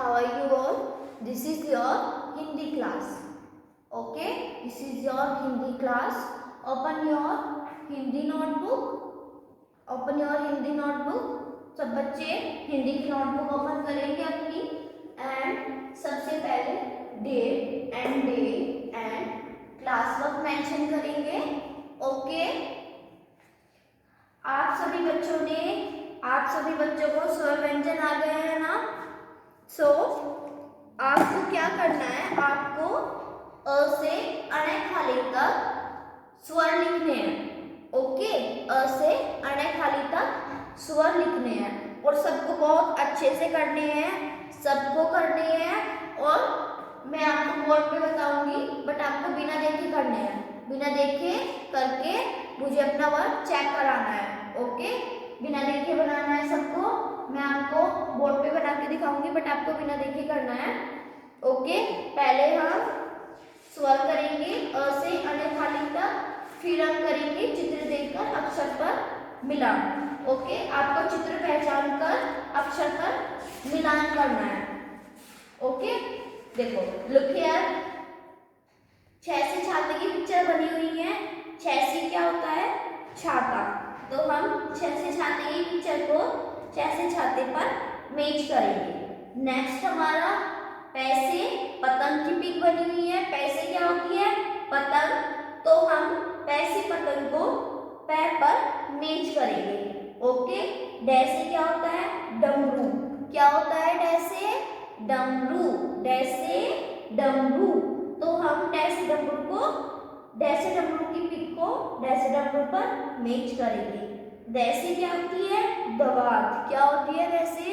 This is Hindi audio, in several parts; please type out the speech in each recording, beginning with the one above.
how are you all? This is your Hindi class. Okay, this is your Hindi class. Open your Hindi notebook. Open your Hindi notebook. सब बच्चे हिंदी की नोटबुक ओपन करेंगे अपनी एंड सबसे पहले date and class work mention करेंगे. ओके, आप सभी बच्चों को स्वर व्यंजन आ गए हैं ना. सो आपको क्या करना है, आपको अ से अणे खाली तक स्वर लिखने हैं. ओके, अ से अणे खाली तक स्वर लिखने हैं और सबको बहुत अच्छे से करने हैं, सबको करने हैं. और मैं आपको बोर्ड पे बताऊंगी बट आपको बिना देखे करने हैं. बिना देखे करके मुझे अपना वर्क चेक कराना है. ओके, बिना देखे बनाना है सबको. मैं आपको बोर्ड पे बना के दिखाऊंगी बट आपको बिना देखे करना है. ओके, पहले हम स्वर करेंगे अ से अने खाली तक, फिर हम करेंगे चित्र देखकर अक्षर पर मिलान. ओके, आपको चित्र पहचान कर अक्षर पर मिलान करना है. ओके, देखो लुक हियर. 6 से छाते की पिक्चर बनी हुई है. 6 से क्या होता है, छाता. तो हम 6 से छाते की पिक्चर को 6 से छाते पर मैच करेंगे. नेक्स्ट हमारा पैसे पतंग की पिक बनी हुई है. पैसे क्या होती है, पतंग. तो हम पैसे पतंग को पै पर मैच करेंगे. ओके, डैसे क्या होता है, डमरू. क्या होता है डैसे, डमरू. डैसे डमरू. तो हम डैसे डमरू की पिक को डैसे डमरू पर मैच करेंगे. डैसे क्या होती है, दवात. क्या होती है डैसे,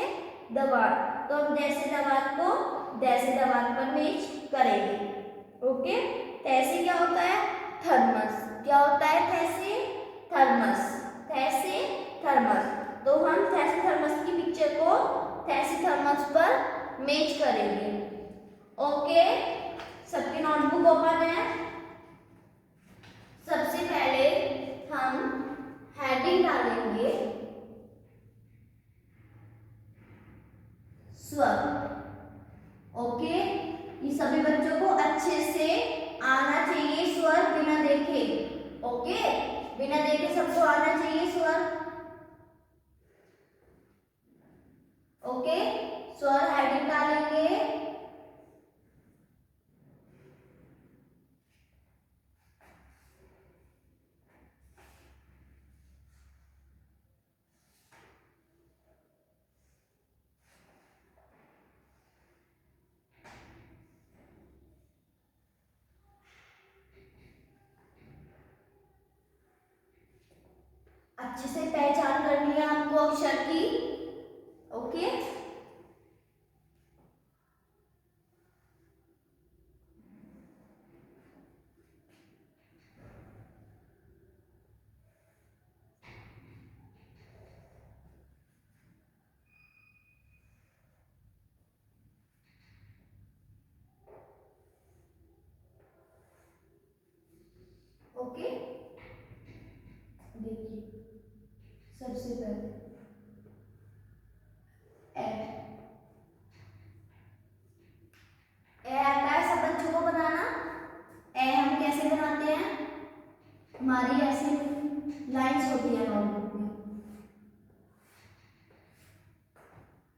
दवात. तो हम डैसे दवात को डैसे दवात पर मैच करेंगे. ओके, तैसे क्या होता है, थर्मस. क्या होता है थैसे, थर्मस. थैसे थर्मस. तो हम थैसे थर्मस की पिक्चर को थैसे थर्मस पर मैच करेंगे. ओके, सबकी नोटबुक ओपन है. सबसे पहले हम हेडिंग डालेंगे स्वर. ओके, ये सभी बच्चों को अच्छे से आना चाहिए स्वर बिना देखे. ओके, बिना देखे सबको आना चाहिए स्वर. ओके, स्वर हेडिंग डालेंगे. अच्छे से पहचान करनी है आपको अक्षर की. Okay, okay. देखिए सबसे पहले ए आता है सब बच्चों को बनाना. ए हम कैसे बनाते हैं, हमारी ऐसी लाइंस होती है नोटबुक में,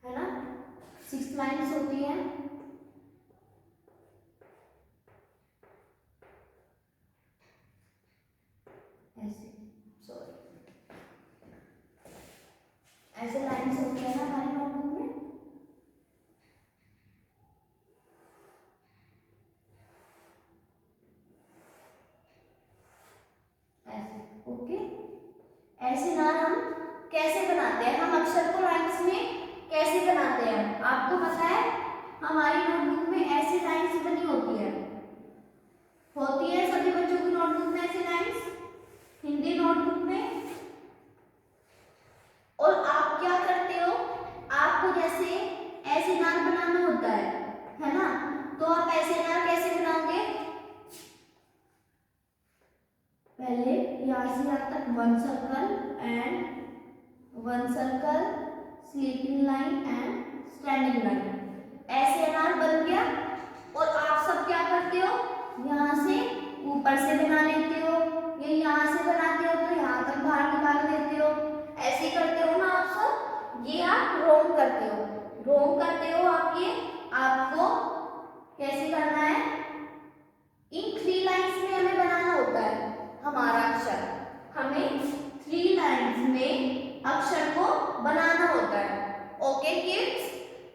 है ना. 6 लाइंस होती हैं. ऐसे सॉरी ऐसे लाइंस होती है ना हमारी नोटबुक में. ऐसे. ओके, ऐसे ना हम कैसे बनाते हैं, हम अक्षर को लाइंस में कैसे बनाते हैं आपको पता है. हमारी नोटबुक में ऐसी लाइंस बनी होती है सभी बच्चों की नोटबुक में ऐसी लाइंस, हिंदी नोटबुक में. और आप क्या करते हो, आपको जैसे ऐसे नाम बनाना होता है ना. तो आप ऐसे नाम कैसे बनाओगे, पहले यहाँ से यहाँ तक 1 circle and 1 circle, sleeping line and standing line. से, ऊपर से बना लेते हो, ये यहाँ से बनाते हो तो यहाँ तक बाहर निकाल देते हो, ऐसे करते हो ना आप सब। ये आप रोम करते हो, रोम करते हो आप। ये आपको कैसे करना है, इन 3 लाइंस में हमें बनाना होता है हमारा अक्षर। हमें 3 लाइंस में अक्षर को बनाना होता है। ओके किड्स,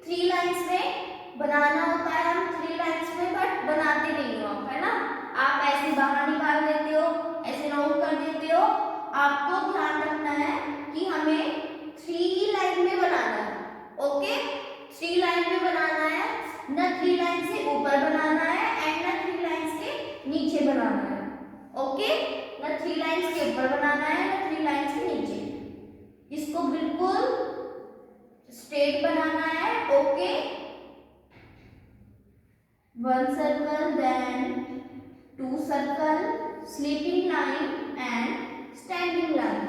3 लाइंस में बनाना होता है, हम 3 लाइंस में बट बनाते नहीं हो आप, है ना। आप ऐसे बाहर निकाल देते हो, ऐसे राउंड कर देते हो। आपको ध्यान रखना है कि हमें 3 लाइन में बनाना है। ओके, 3 लाइन में बनाना है, न 3 लाइन से ऊपर बनाना है एंड न 3 लाइन के नीचे बनाना है। ओके, न 3 लाइन के ऊपर बनाना है न 3 लाइन के नीचे। इसको बिल्कुल स्ट्रेट बनाना है। Okay, 1 circle, then 2 circle, sleeping line and standing line.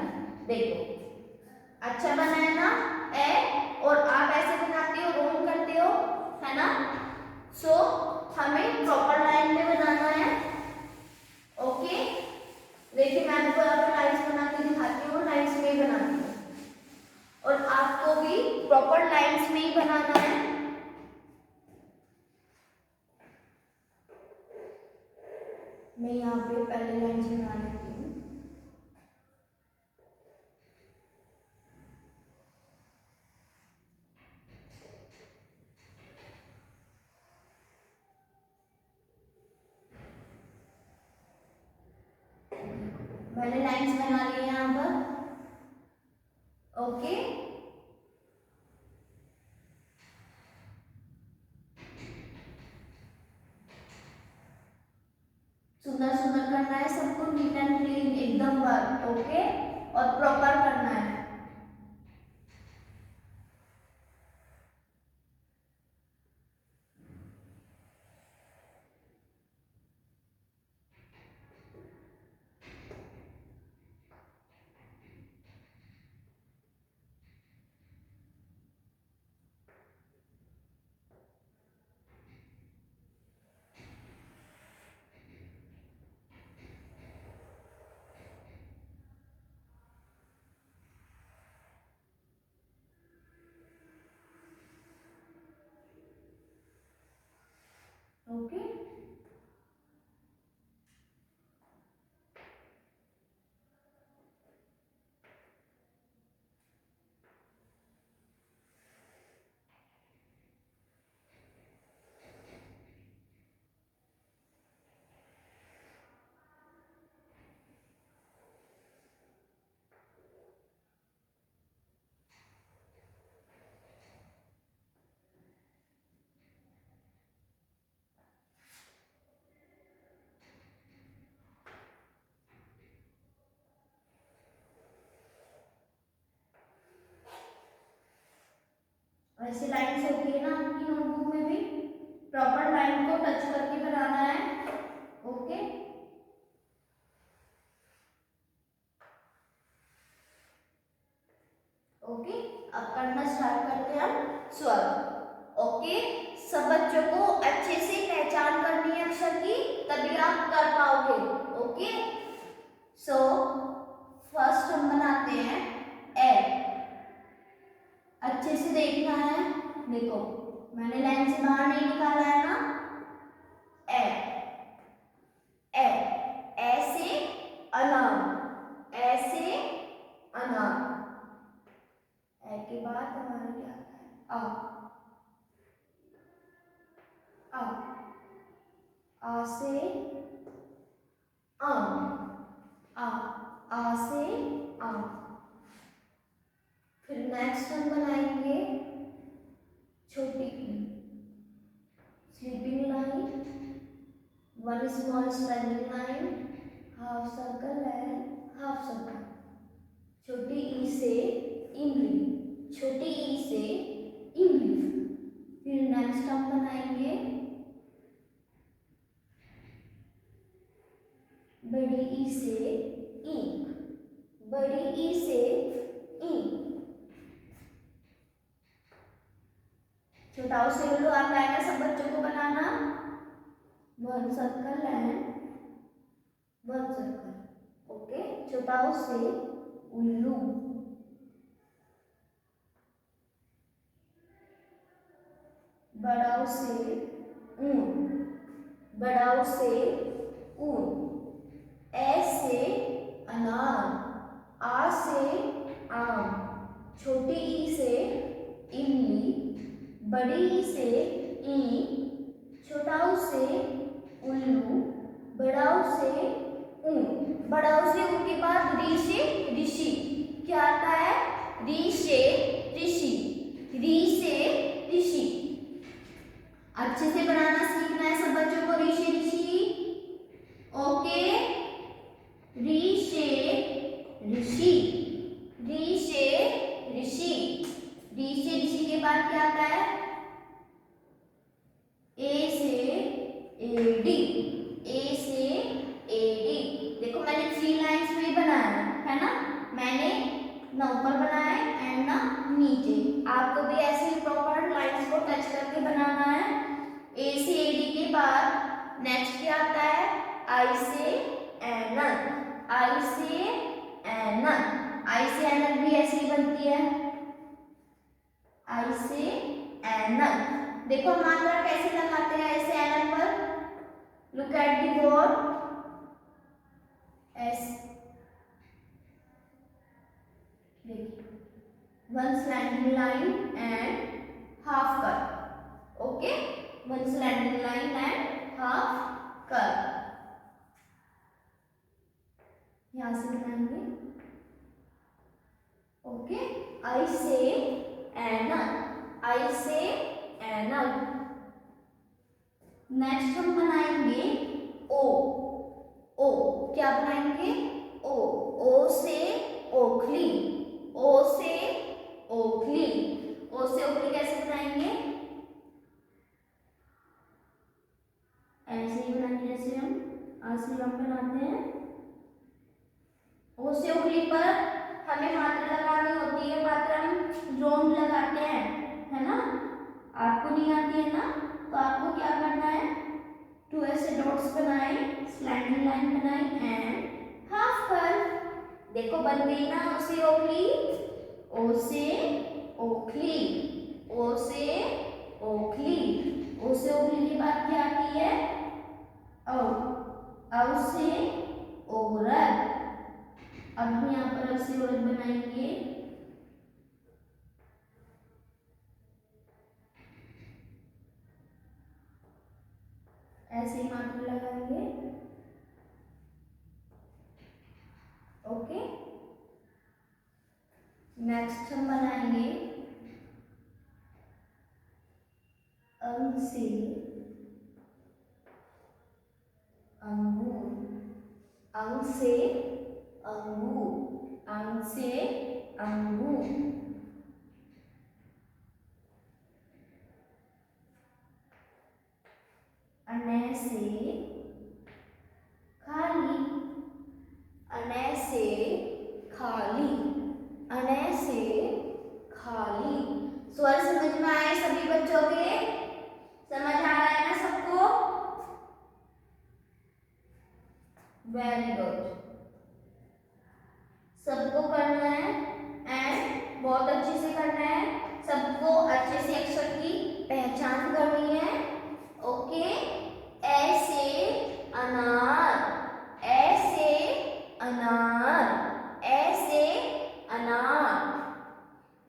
देखो अच्छा बना है ना ए, और आप ऐसे बनाते हो, रोम करते हो, है ना। सो हमें प्रॉपर लाइन में बनाना है। ओके, देखिए मैं आपको यहाँ पे लाइन्स बना के दिखाती हूँ, लाइन्स में ही बनाती हूँ, और आपको भी प्रॉपर लाइन्स में ही बनाना है। मैं यहाँ पे पहले लाइन्स बना लेती हूँ। मैंने लाइन्स बना ली है यहाँ पर। ओके, सुंदर सुंदर करना है सबको, नीट एंड क्लीन एकदम वर्क। ओके, और प्रॉपर करना है। ओके, ऐसी लाइन्स होती है ना आपकी नोटबुक में भी, प्रॉपर लाइन को टच करके बनाना है। ओके, ओके, अब करना स्टार्ट करते हैं हम स्वर। ओके, सब बच्चों को अच्छे से पहचान करनी है अक्षर की, तभी आप कर पाओगे। ओके, सो फर्स्ट हम बनाते हैं ए। अच्छे से देखना है, देखो मैंने लाइन से बाहर नहीं निकाला है ना। ए, ए, ऐसे अनार, ऐसे अनार। ए के बाद हमारा क्या आता है, आ से आम, आ से आम। फिर नेक्स्ट हम बनाएंगे छोटी ई, sleeping line, 1 small standing line, half circle and half circle. छोटी ई से इमली, छोटी ई से इमली। फिर नेक्स्ट हम बनाएंगे बड़ी ई से ईंक, बड़ी ई से ईंक। छोटा से लो आता है ना सब बच्चों को बनाना। 1 circle and one circle. Okay, छोटा ऊ से उल्लू, बड़ा ऊ से ऊन, बड़ा ऊ से ऊन, ए से अनार, आ से आम, छोटी ई से इमली, बड़ी ई से ईंट, छोटा ऊ से उल्लू, बड़ा ऊ से ऊन। बड़ा ऊ से ऊन के बाद री से ऋषि। क्या आता है? री से ऋषि, री से ऋषि। अच्छे से बनाना सीखना है सब बच्चों को। री से ऋषि। ओके, री से ऋषि, री से ऋषि, री से ऋषि के बाद क्या आता है? ए से एडी, ए से एडी। देखो मैंने 3 लाइन्स में बनाया है ना, मैंने ना ऊपर बनाया है एंड ना नीचे। आपको भी ऐसे ही प्रॉपर लाइन्स को टच करके बनाना है। ए से एडी के बाद नेक्स्ट क्या आता है? आई से एनन, आई से एनन, आई से एनन भी ऐसे ही बनती है, आई से एनन। देखो मात्रा कैसे लगाते हैं आई से एनन पर? Look at the board. एस, देखिए, one slanting line and half cut. Okay, one slanting line and half cut. यहां से बनाएंगे। ओके, आई से एनन, आई से एनन। नेक्स्ट हम बनाएंगे ओ, ओ क्या बनाएंगे? ओ, ओ से ओखली, ओ से ओखली, ओ से ओखली कैसे बनाएंगे? ऐसे ही बनाएंगे जैसे हम आश्रम बनाते हैं। ओ से ओखली पर हमें मात्रा लगानी होती है, मात्रा हम जोन लगाते हैं, है ना? आपको नहीं आती है ना, तो आपको क्या करना है? 2 ऐसे डॉट्स बनाए, स्लैंडिंग लाइन बनाई एंड हाफ कर। देखो बन गई ना ओ से ओखली, ओ से ओखली, ओ से ओखली। ओ से ओखली के बाद क्या आती है? औ, औ से औरत। अब हम यहाँ पर औ से औरत बनाएंगे। ऐसे ही मात्रा लगाएंगे। ओके, नेक्स्ट हम बनाएंगे अंग से अंगूर, अंग से अंगूर, अंग से अंगूर। अने से खाली, अने से खाली, अने से खाली। स्वर समझ में आए सभी बच्चों के? समझ आ रहा है ना सबको? वेरी गुड, सबको करना है एंड बहुत अच्छे से करना है। सबको अच्छे से अक्षर की पहचान करनी है। ओके, ए से अनार, ए से अनार, ए से अनार।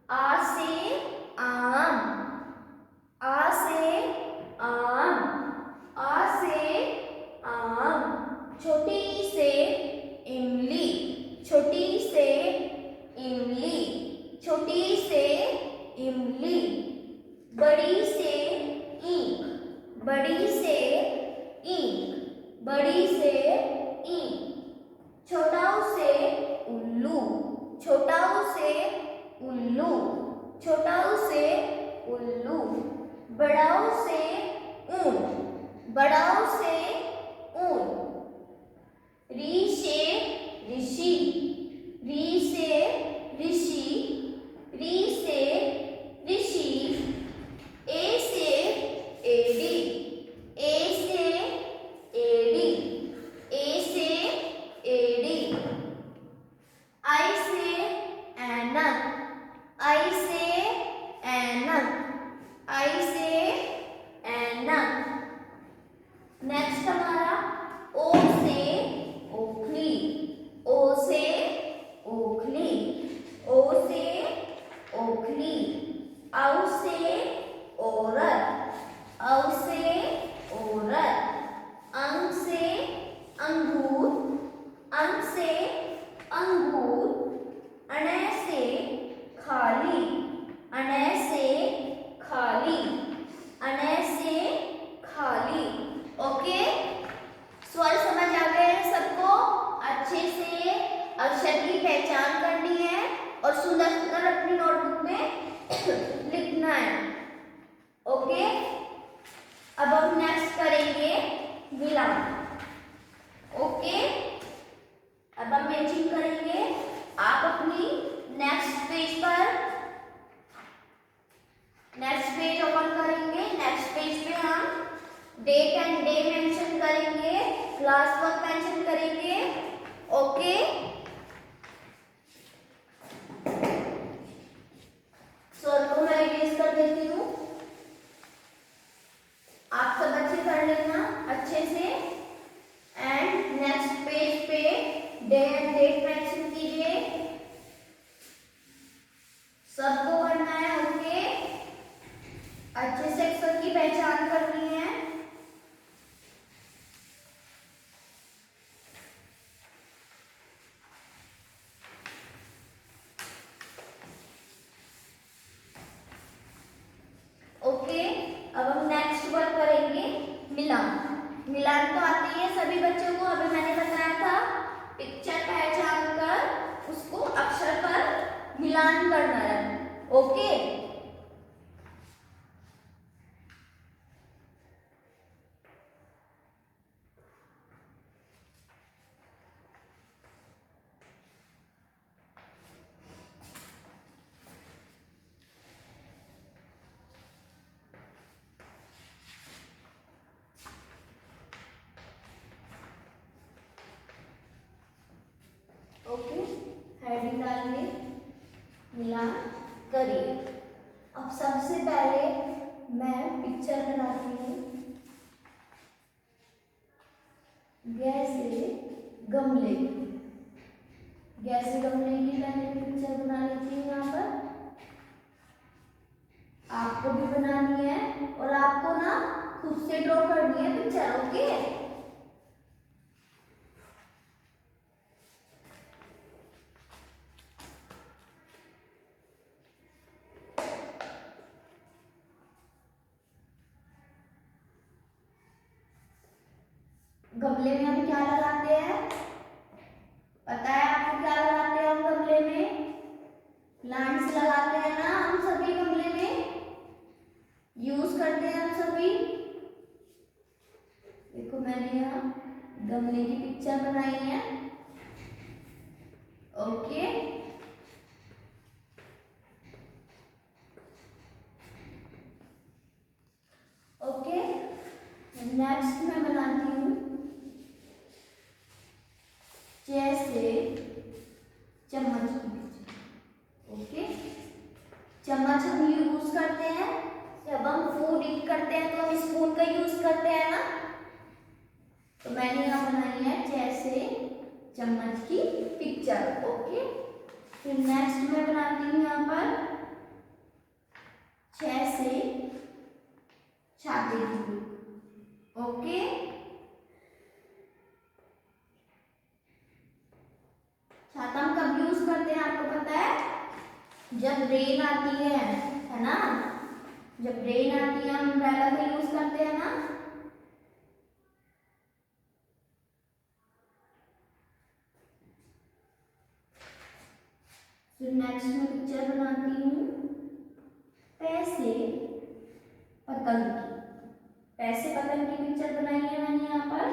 आ से आम, आ से आम, आ से आम। छोटी ई से इमली, छोटी ई से इमली, छोटी ई से इमली। बड़ी से ईंख, बड़ी से ईंख, बड़ी से ईंख। छोटा ऊ से उल्लू, छोटा ऊ से उल्लू, छोटा ऊ से उल्लू। बड़ा ऊ से ऊन, बड़ा ऊ से ऊन। री से ऋषि, री से ऋषि, री से ऋषि। ए से एडी, ए से एडी, ए से अब हम नेक्स्ट करेंगे मिलान। ओके, अब हम मैचिंग करेंगे। आप अपनी नेक्स्ट पेज ओपन करेंगे। नेक्स्ट पेज पे हम डेट एंड डे मेंशन करेंगे, क्लास वर्क मेंशन करेंगे। ओके, सॉल्व को मैं इरेज कर देती हूँ, आप सब अच्छे कर लेना अच्छे से। एंड नेक्स्ट पेज पे डे एंड डेट मेंशन कीजिए, सबको करना है। ओके, अच्छे से अक्षर की पहचान करनी है। ओके, अब हम नेक्स्ट वर्क करेंगे मिलान। मिलान तो आती है सभी बच्चों को, अभी मैंने बताया था पिक्चर पहचान कर उसको अक्षर पर मिलान करना है। ओके, ओके, हेडिंग डालिए, मिलान करिए। अब सबसे पहले मैं पिक्चर बनाती हूँ। जैसे गमले की मैंने पिक्चर बना ली थी। यहाँ पर आपको भी बनानी है और आपको ना खुद से ड्रॉ करनी है पिक्चर। ओके, गमले में हम क्या लगाते हैं, पता है आपको क्या लगाते हैं हम गमले में? प्लांट्स लगाते हैं ना हम सभी, गमले में यूज करते हैं हम सभी। देखो मैंने यहाँ गमले की पिक्चर बनाई है। ओके, ओके, नेक्स्ट मैं बनाती हूँ जैसे चम्मच की पिक्चर। ओके, चम्मच हम यूज करते हैं जब हम फूड ईट करते हैं, तो हम स्पून का यूज करते हैं ना। तो मैंने यहाँ बनाई है जैसे चम्मच की पिक्चर। ओके, फिर नेक्स्ट मैं बनाती हूँ यहाँ पर जैसे छाते की बुक। ओके, छाता हम कब यूज करते हैं आपको पता है? जब रेन आती है ना, जब रेन आती है हम अम्ब्रेला का यूज करते हैं ना। फिर नेक्स्ट में पिक्चर बनाती हूँ पैसे पतंग की। पैसे पतंग की पिक्चर बनाई है मैंने यहाँ पर।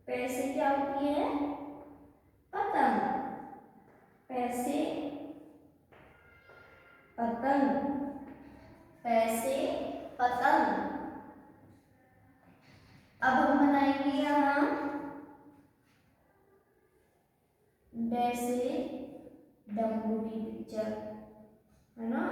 पैसे क्या होती है? पतंग। पैसे पतंग, पैसे पतंग। अब हम बनाएंगे यहाँ जैसे डम्बू की पिक्चर, है ना।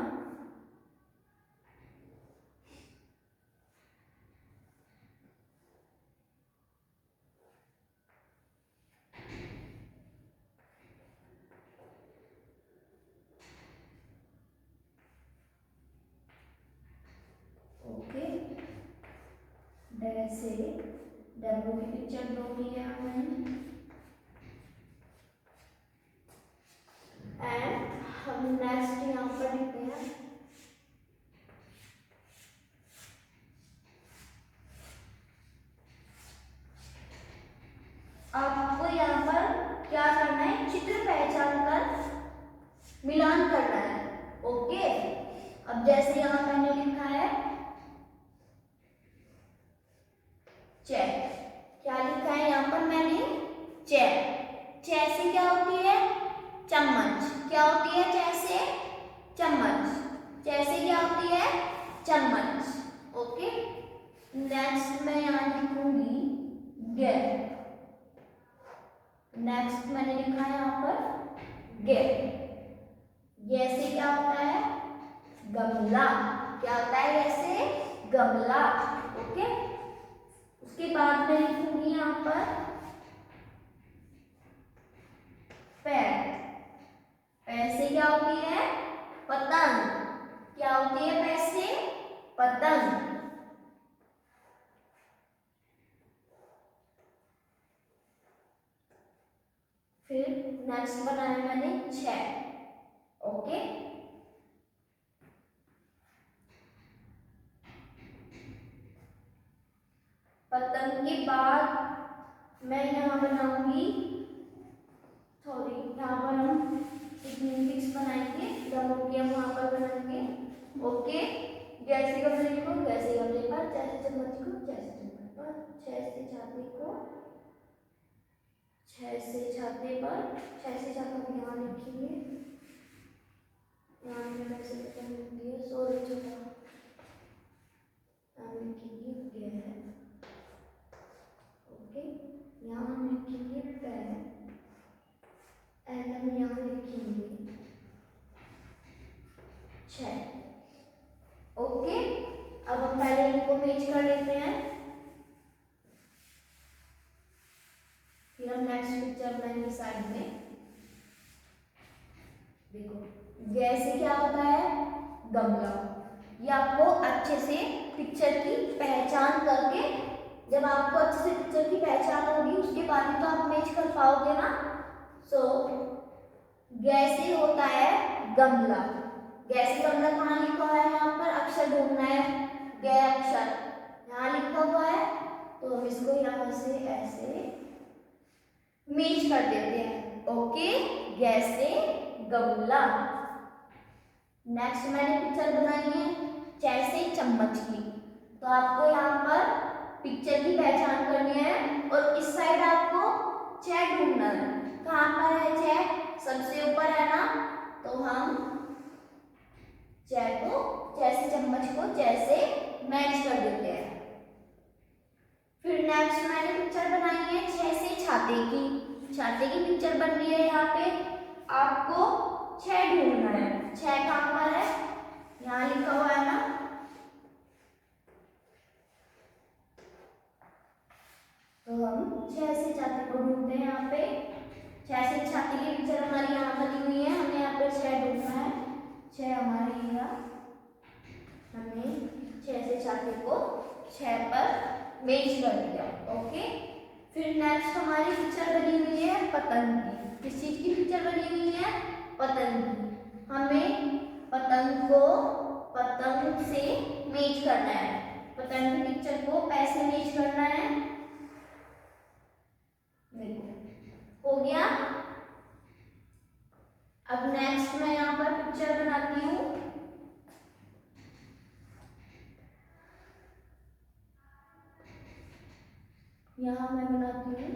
ओके, जैसे डब्बू की पिक्चर ड्रॉ किया हमने। एंड हम नेक्स्ट यहाँ पर लिखते हैं आपको यहाँ पर क्या करना है, चित्र पहचान कर मिलान करना है। ओके, अब जैसे यहाँ मैंने लिखा है चेक, क्या लिखा है यहाँ पर मैंने? चेक। चे से क्या होती है? चम्मच। क्या होती है चे से? चम्मच। चे से क्या होती है? चम्मच। ओके, नेक्स्ट मैं यहाँ लिखूंगी गे। नेक्स्ट मैंने लिखा है यहाँ पर गे। गे से क्या होता है? गमला। क्या होता है ऐसे? गमला। ओके, उसके बाद मैं लिखूंगी यहाँ पर पैर। पैर से क्या होती है? पतंग। क्या होती है पैर से? पतंग। फिर नेक्स्ट बनाया मैंने छह। ओके, पतंग के बाद मैं यहाँ बनाऊंगी, सॉरी यहाँ पर हम फिक्स बनाएंगे, जब हम वहां पर बनाएंगे। ओके, जैसे गमले को वैसे गमले पर, जैसे चम्मच को जैसे चम्मच पर, छह से छाते को छह से छाते पर, छह से छाते को यहाँ लिखेंगे, यहाँ पे वैसे लिखी है सॉरी छोटा, यहाँ लिखेंगे गैर। ओके, यहाँ हम लिखेंगे पैर एंड हम यहाँ लिखेंगे छह। ओके, अब हम पहले इनको मैच कर लेते हैं, फिर हम नेक्स्ट पिक्चर बनाएंगे साइड में। देखो जैसे क्या होता है? गमला। ये आपको अच्छे से पिक्चर की पहचान करके, जब आपको अच्छे से पिक्चर की पहचान होगी उसके बाद ही तो आप मैच कर पाओगे ना। सो गैसे होता है गमला। गैसे गमला कहाँ लिखा हुआ है? यहाँ पर अक्षर ढूंढना है, गै अक्षर यहाँ लिखा हुआ है, तो हम इसको यहाँ से ऐसे मैच कर देते हैं। ओके, गैसे गमला। नेक्स्ट मैंने पिक्चर बनाई है जैसे चम्मच की, तो आपको यहाँ पर पिक्चर की पहचान करनी है और इस साइड आपको चेक ढूंढना है। कहाँ पर है चेक? सबसे ऊपर है ना, तो हम चेक को जैसे चम्मच को जैसे मैच कर देते हैं। फिर नेक्स्ट मैंने पिक्चर बनाई है छह से छाते की। छाते की पिक्चर बन रही है, यहाँ पे आपको छह ढूंढना है। छह कहाँ पर है? यहाँ लिखा हुआ है ना, तो हम छह से छाते को ढूंढते हैं। यहाँ पे छह से छाते की पिक्चर हमारी यहाँ बनी हुई है, हमें यहाँ पे छह ढूंढना है। छह हमारे यहाँ, हमने छह से छाते को छह पर मैच कर दिया। ओके, फिर नेक्स्ट हमारी पिक्चर बनी हुई है पतंग की। किस चीज की पिक्चर बनी हुई है? पतंग की। हमें पतंग को पतंग से मैच करना है। पतंग की पिक्चर को पैसे मैच करना है। देखो हो गया। अब नेक्स्ट मैं यहाँ पर पिक्चर बनाती हूँ, यहाँ मैं बनाती हूँ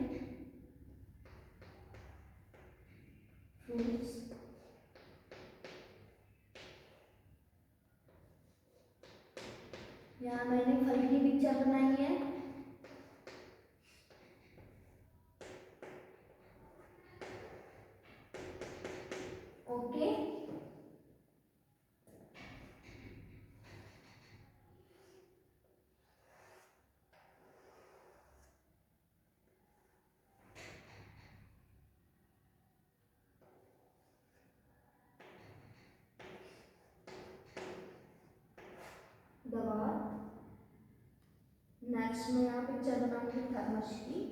फ्रूट्स। यहाँ मैंने फल की पिक्चर बनाई है। ओके, दवा। नेक्स्ट में यहाँ पिक्चर बनाऊंगी थर्मस की।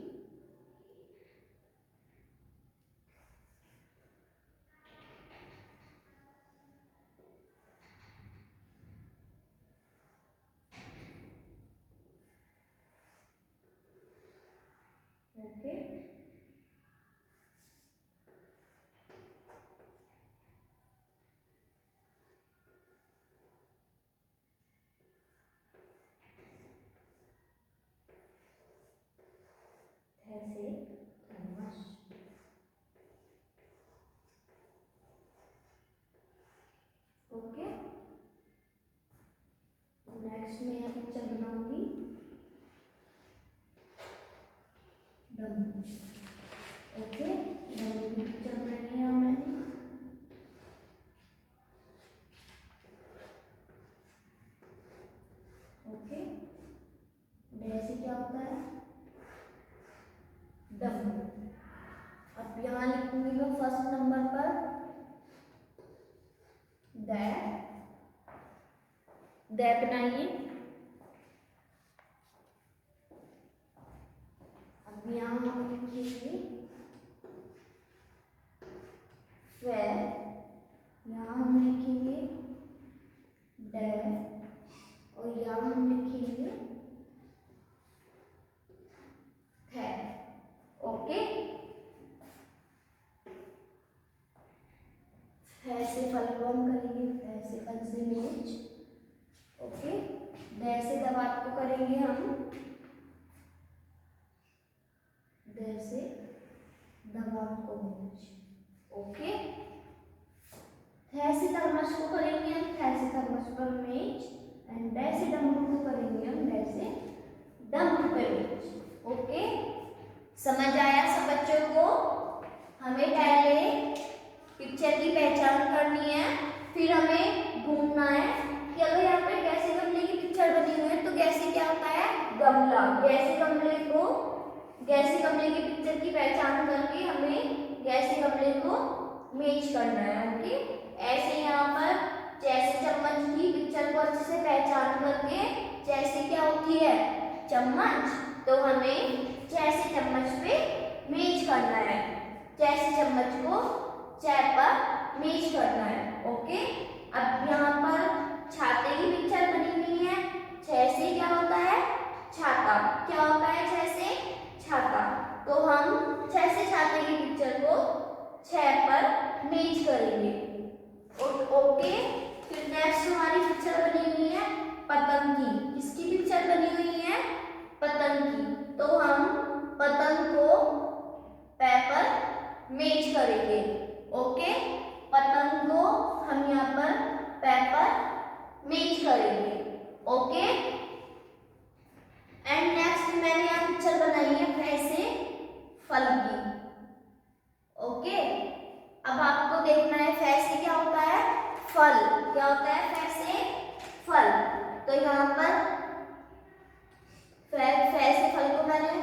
ओके, ऐसे थर्मस। ओके, नेक्स्ट में यहाँ पिक्चर बनाऊंगी डम्बू। ओके, डम्बू की पिक्चर बनाई है मैंने। ओके, जैसे क्या होता है डम्बू। अब यहाँ लिखूंगी मैं फर्स्ट नंबर पर दैट बनाइए। अब यहाँ हम लिखेंगे फेयर, यहाँ हम लिखेंगे डैट, और यहाँ हम लिखेंगे है। ओके, ऐसे फल को हम करेंगे, ऐसे फल से मेज। ओके, ऐसे दवात को करेंगे हम, ऐसे दवात को मेज। ओके, ऐसे थर्मस को करेंगे हम, ऐसे थर्मस पर मेज, एंड ऐसे डम्बू को करेंगे हम, ऐसे डम्बू पे मेज। ओके, समझ आया सब बच्चों को? हमें पहले पिक्चर की पहचान करनी है, फिर हमें ढूंढना है कि अगर यहाँ पे गैसी गमले की पिक्चर बनी हुई है तो गैसी क्या होता है गमला। गैसी गमले की पिक्चर की पहचान करके हमें गैसी गमले को मेज करना है। ओके, ऐसे यहाँ पर जैसे चम्मच की पिक्चर को अच्छे से पहचान करके, जैसे क्या होती है चम्मच, तो हमें जैसे चम्मच पे मेज करना है, जैसे चम्मच को चाय पर मेज करना है। ओके, अब यहाँ पर छाते की पिक्चर बनी हुई है, जैसे क्या होता है छाता, क्या होता है जैसे छाता, तो हम जैसे छाते की पिक्चर को छह पर मेज करेंगे। ओके, फिर नेक्स्ट हमारी पिक्चर बनी हुई है पतंग की। किसकी पिक्चर बनी हुई है पतंग की, तो हम पतंग को पेपर मेज करेंगे। ओके, पतंग को हम यहाँ पर पेपर मेज करेंगे। ओके, एंड नेक्स्ट मैंने यहाँ पिक्चर बनाई है ऐसे फल की। ओके, अब आपको देखना है फैसे क्या होता है फल, क्या होता है फैसे फल, तो यहाँ पर फैसे फल को मैंने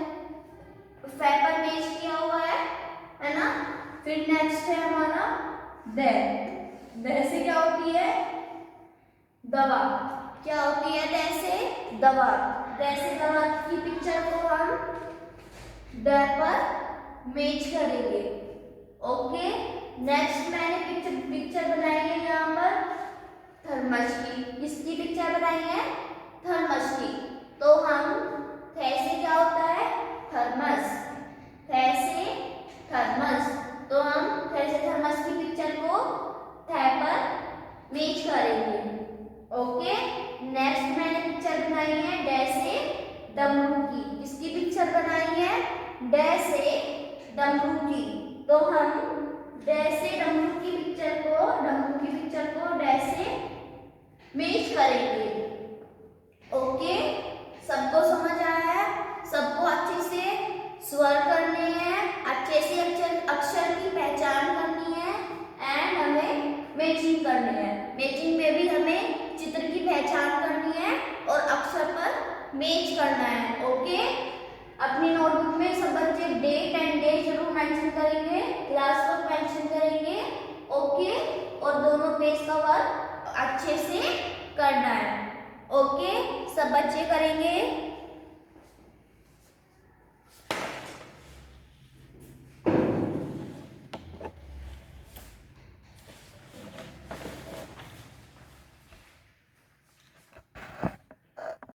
फै पर मेज किया हुआ है ना। फिर नेक्स्ट है हमारा से क्या होती है दवा, क्या होती है से दवा, से दवा की पिक्चर को हम पर मेज करेंगे। ओके, नेक्स्ट मैंने पिक्चर बनाई है यहाँ पर थर्मस की। किसकी पिक्चर बनाई है थर्मस की, तो हम से क्या होता है थर्मस, से थर्मस, तो हम से थर्मस की पिक्चर को थे पर मेज करेंगे। ओके, नेक्स्ट मैंने पिक्चर बनाई है से डमरू की। किसकी पिक्चर बनाई है से डमरू की, तो हम से डमरू की पिक्चर को से मेज करेंगे। ओके, सबको समझ आया है? सबको अच्छे से स्वर करने हैं, अच्छे से अक्षर की पहचान करनी है, एंड हमें मैचिंग करनी है। मैचिंग में भी हमें चित्र की पहचान करनी है और अक्षर पर मैच करना है। ओके, अपनी नोटबुक में सब बच्चे डेट एंड डे जरूर मेंशन करेंगे, क्लास वर्क मेंशन करेंगे। ओके, और दोनों पेज का वर्क अच्छे से करना है। ओके, सब बच्चे करेंगे।